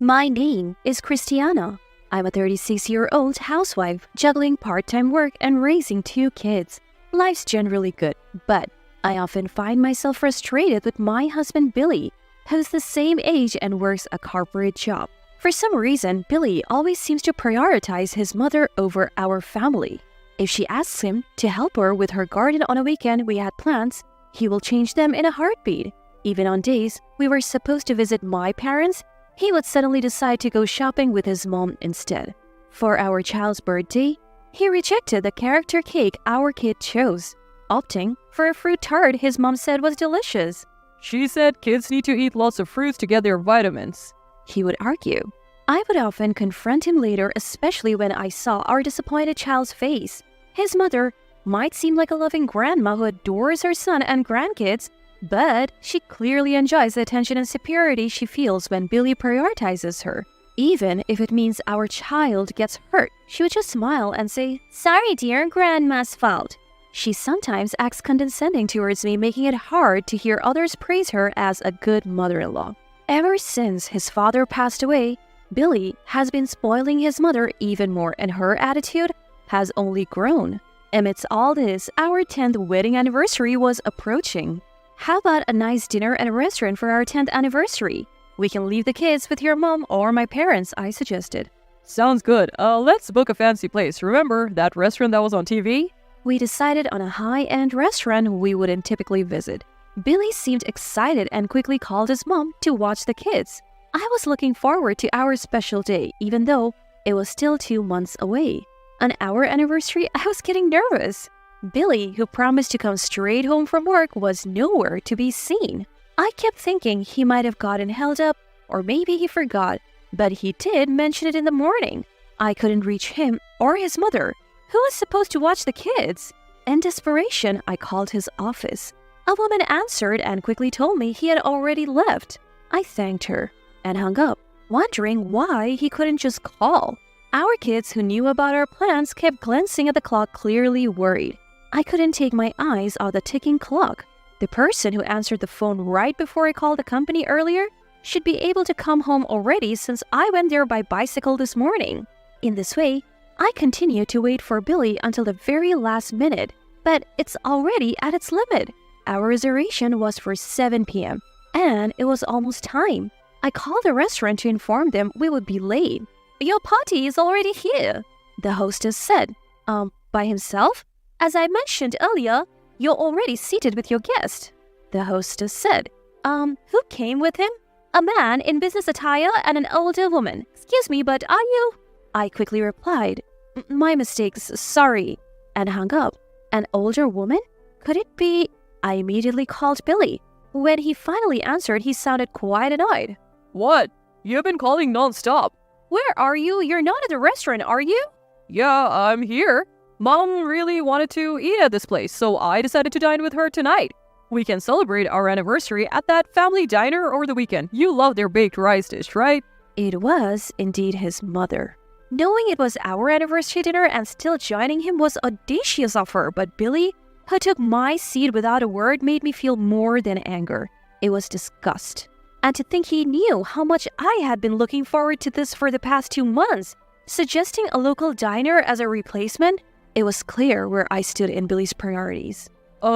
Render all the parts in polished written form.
My name is Christiana. I'm a 36-year-old housewife juggling part-time work and raising 2 kids. Life's generally good, but I often find myself frustrated with my husband Billy, who's the same age and works a corporate job. For some reason, Billy always seems to prioritize his mother over our family. If she asks him to help her with her garden on a weekend we had plans, he will change them in a heartbeat. Even on days we were supposed to visit my parents, he would suddenly decide to go shopping with his mom instead. For our child's birthday, he rejected the character cake our kid chose, opting for a fruit tart his mom said was delicious. She said kids need to eat lots of fruits to get their vitamins, he would argue. I would often confront him later, especially when I saw our disappointed child's face. His mother might seem like a loving grandma who adores her son and grandkids, but she clearly enjoys the attention and superiority she feels when Billy prioritizes her. Even if it means our child gets hurt, she would just smile and say, "Sorry dear, grandma's fault." She sometimes acts condescending towards me, making it hard to hear others praise her as a good mother-in-law. Ever since his father passed away, Billy has been spoiling his mother even more, and her attitude has only grown. Amidst all this, our 10th wedding anniversary was approaching. How about a nice dinner at a restaurant for our 10th anniversary? We can leave the kids with your mom or my parents, I suggested. Sounds good. Let's book a fancy place. Remember that restaurant that was on TV? We decided on a high-end restaurant we wouldn't typically visit. Billy seemed excited and quickly called his mom to watch the kids. I was looking forward to our special day, even though it was still 2 months away. On our anniversary, I was getting nervous. Billy, who promised to come straight home from work, was nowhere to be seen. I kept thinking he might have gotten held up, or maybe he forgot, but he did mention it in the morning. I couldn't reach him or his mother, who was supposed to watch the kids. In desperation, I called his office. A woman answered and quickly told me he had already left. I thanked her and hung up, wondering why he couldn't just call. Our kids who knew about our plans kept glancing at the clock, clearly worried. I couldn't take my eyes off the ticking clock. The person who answered the phone right before I called the company earlier should be able to come home already since I went there by bicycle this morning. In this way, I continued to wait for Billy until the very last minute, but it's already at its limit. Our reservation was for 7 p.m., and it was almost time. I called the restaurant to inform them we would be late. "Your party is already here," the hostess said. By himself? As I mentioned earlier, you're already seated with your guest," the hostess said. Who came with him?" "A man in business attire and an older woman. Excuse me, but are you?" I quickly replied, "My mistakes, sorry," and hung up. An older woman? Could it be? I immediately called Billy. When he finally answered, he sounded quite annoyed. What? You've been calling non-stop. "Where are you? You're not at the restaurant, are you?" Yeah, I'm here. Mom really wanted to eat at this place, so I decided to dine with her tonight. We can celebrate our anniversary at that family diner over the weekend. You love their baked rice dish, right? It was indeed his mother. Knowing it was our anniversary dinner and still joining him was audacious of her, but Billy, who took my seat without a word, made me feel more than anger. It was disgust. And to think he knew how much I had been looking forward to this for the past 2 months, suggesting a local diner as a replacement, it was clear where I stood in Billy's priorities.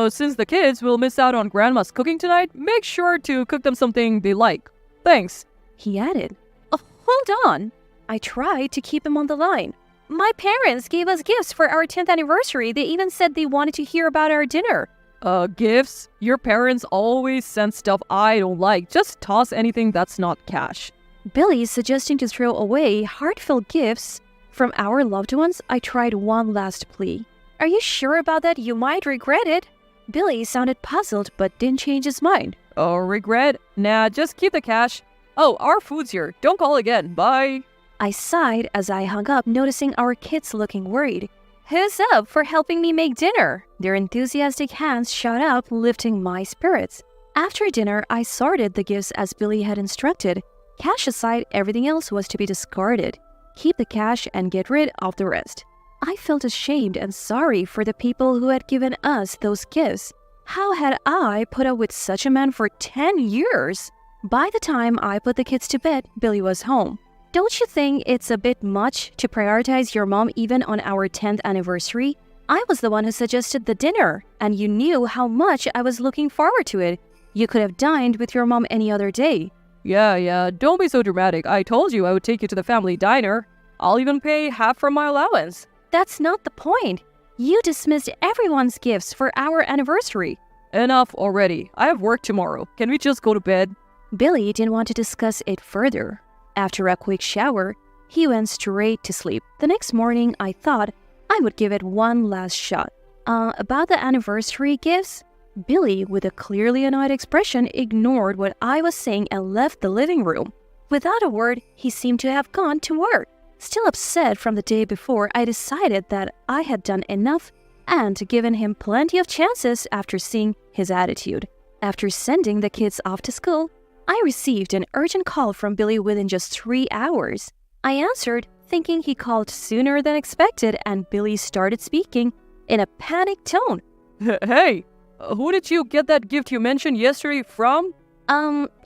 Since the kids will miss out on Grandma's cooking tonight, make sure to cook them something they like. Thanks, he added. Hold on. I tried to keep him on the line. My parents gave us gifts for our 10th anniversary. They even said they wanted to hear about our dinner. Gifts? Your parents always send stuff I don't like. Just toss anything that's not cash. Billy suggesting to throw away heartfelt gifts from our loved ones. I tried one last plea. "Are you sure about that? You might regret it." Billy sounded puzzled but didn't change his mind. Oh, regret? Nah, just keep the cash. Oh, our food's here. Don't call again. Bye. I sighed as I hung up, noticing our kids looking worried. "Who's up for helping me make dinner?" Their enthusiastic hands shot up, lifting my spirits. After dinner, I sorted the gifts as Billy had instructed. Cash aside, everything else was to be discarded. Keep the cash and get rid of the rest. I felt ashamed and sorry for the people who had given us those gifts. How had I put up with such a man for 10 years? By the time I put the kids to bed, Billy was home. Don't you think it's a bit much to prioritize your mom even on our 10th anniversary? I was the one who suggested the dinner, and you knew how much I was looking forward to it. You could have dined with your mom any other day. Yeah, don't be so dramatic. I told you I would take you to the family diner. I'll even pay half from my allowance. That's not the point. You dismissed everyone's gifts for our anniversary. Enough already. I have work tomorrow. Can we just go to bed? Billy didn't want to discuss it further. After a quick shower, he went straight to sleep. The next morning, I thought I would give it one last shot. About the anniversary gifts? Billy, with a clearly annoyed expression, ignored what I was saying and left the living room. Without a word, he seemed to have gone to work. Still upset from the day before, I decided that I had done enough and given him plenty of chances after seeing his attitude. After sending the kids off to school, I received an urgent call from Billy within just 3 hours. I answered, thinking he called sooner than expected, and Billy started speaking in a panicked tone. Hey, who did you get that gift you mentioned yesterday from?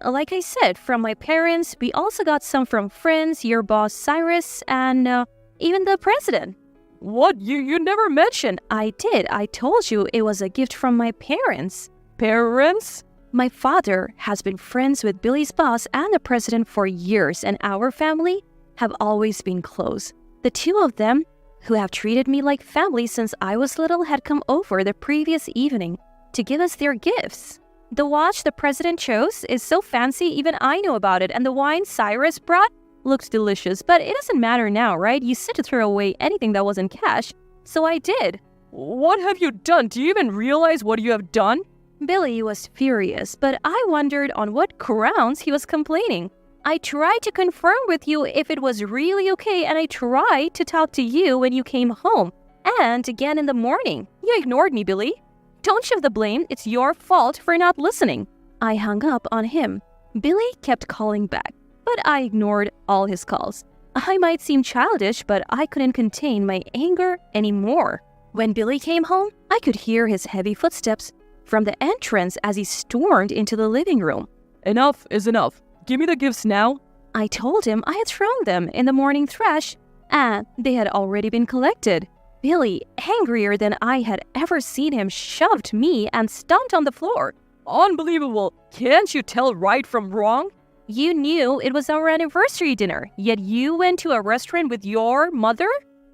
Like I said, from my parents. We also got some from friends, your boss Cyrus, and even the president. What? You never mentioned. I did. I told you it was a gift from my parents. Parents? My father has been friends with Billy's boss and the president for years, and our family have always been close. The two of them, who have treated me like family since I was little, had come over the previous evening to give us their gifts. The watch the president chose is so fancy even I know about it, and the wine Cyrus brought looks delicious, but it doesn't matter now, right? You said to throw away anything that wasn't cash, so I did. What have you done? Do you even realize what you have done? Billy was furious, but I wondered on what grounds he was complaining. I tried to confirm with you if it was really okay, and I tried to talk to you when you came home, and again in the morning. You ignored me, Billy. Don't shift the blame. It's your fault for not listening. I hung up on him. Billy kept calling back, but I ignored all his calls. I might seem childish, but I couldn't contain my anger anymore. When Billy came home, I could hear his heavy footsteps from the entrance as he stormed into the living room. Enough is enough. Give me the gifts now. I told him I had thrown them in the morning trash, and they had already been collected. Billy, angrier than I had ever seen him, shoved me and stomped on the floor. Unbelievable. Can't you tell right from wrong? You knew it was our anniversary dinner, yet you went to a restaurant with your mother?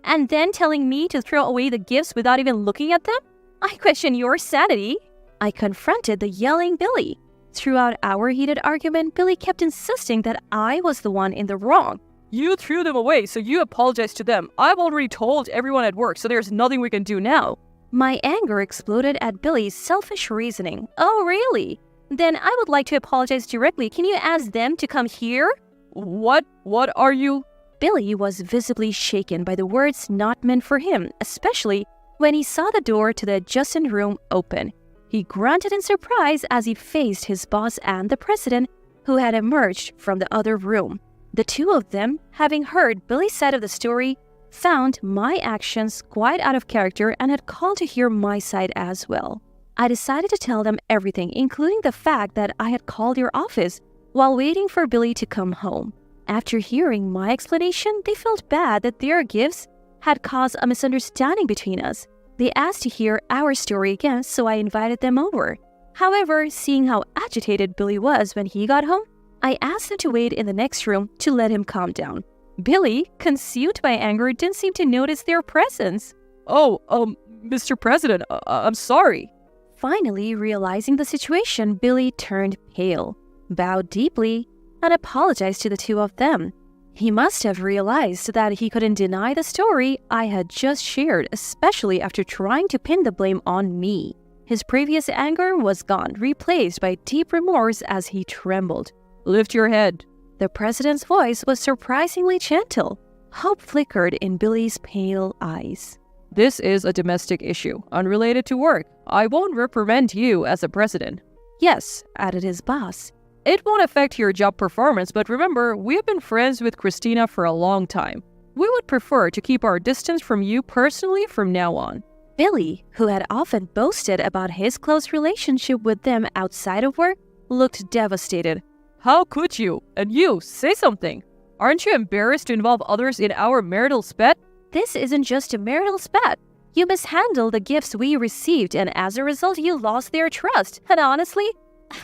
And then telling me to throw away the gifts without even looking at them? I question your sanity. I confronted the yelling Billy. Throughout our heated argument, Billy kept insisting that I was the one in the wrong. You threw them away, so you apologized to them. I've already told everyone at work, so there's nothing we can do now. My anger exploded at Billy's selfish reasoning. Oh, really? Then I would like to apologize directly. Can you ask them to come here? What are you? Billy was visibly shaken by the words not meant for him, especially when he saw the door to the adjacent room open. He grunted in surprise as he faced his boss and the president, who had emerged from the other room. The two of them, having heard Billy's side of the story, found my actions quite out of character and had called to hear my side as well. I decided to tell them everything, including the fact that I had called your office while waiting for Billy to come home. After hearing my explanation, they felt bad that their gifts had caused a misunderstanding between us. They asked to hear our story again, so I invited them over. However, seeing how agitated Billy was when he got home, I asked him to wait in the next room to let him calm down. Billy, consumed by anger, didn't seem to notice their presence. Oh, Mr. President, I'm sorry. Finally, realizing the situation, Billy turned pale, bowed deeply, and apologized to the two of them. He must have realized that he couldn't deny the story I had just shared, especially after trying to pin the blame on me. His previous anger was gone, replaced by deep remorse as he trembled. Lift your head. The president's voice was surprisingly gentle. Hope flickered in Billy's pale eyes. This is a domestic issue, unrelated to work. I won't reprimand you as a president. Yes, added his boss. It won't affect your job performance, but remember, we have been friends with Christina for a long time. We would prefer to keep our distance from you personally from now on. Billy, who had often boasted about his close relationship with them outside of work, looked devastated. How could you? And you, say something. Aren't you embarrassed to involve others in our marital spat? This isn't just a marital spat. You mishandled the gifts we received, and as a result, you lost their trust. And honestly,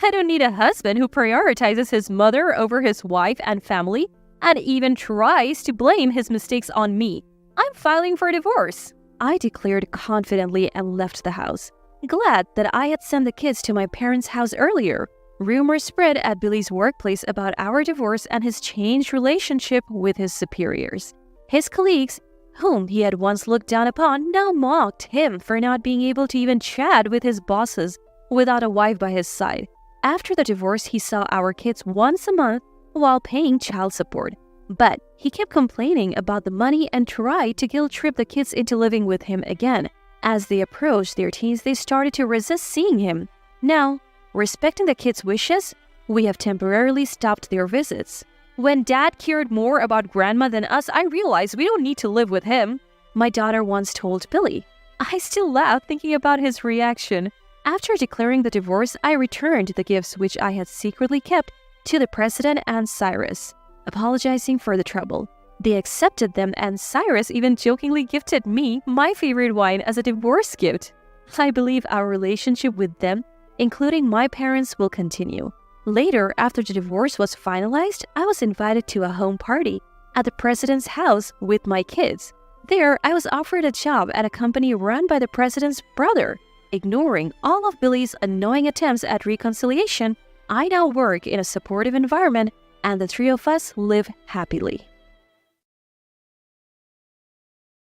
I don't need a husband who prioritizes his mother over his wife and family, and even tries to blame his mistakes on me. I'm filing for divorce, I declared confidently and left the house, glad that I had sent the kids to my parents' house earlier. Rumors spread at Billy's workplace about our divorce and his changed relationship with his superiors. His colleagues, whom he had once looked down upon, now mocked him for not being able to even chat with his bosses without a wife by his side. After the divorce, he saw our kids once a month while paying child support. But he kept complaining about the money and tried to guilt-trip the kids into living with him again. As they approached their teens, they started to resist seeing him. Now, respecting the kids' wishes, we have temporarily stopped their visits. When Dad cared more about Grandma than us, I realized we don't need to live with him, my daughter once told Billy. I still laugh thinking about his reaction. After declaring the divorce, I returned the gifts which I had secretly kept to the president and Cyrus, apologizing for the trouble. They accepted them, and Cyrus even jokingly gifted me my favorite wine as a divorce gift. I believe our relationship with them, including my parents, will continue. Later, after the divorce was finalized, I was invited to a home party at the president's house with my kids. There, I was offered a job at a company run by the president's brother. Ignoring all of Billy's annoying attempts at reconciliation, I now work in a supportive environment, and the three of us live happily.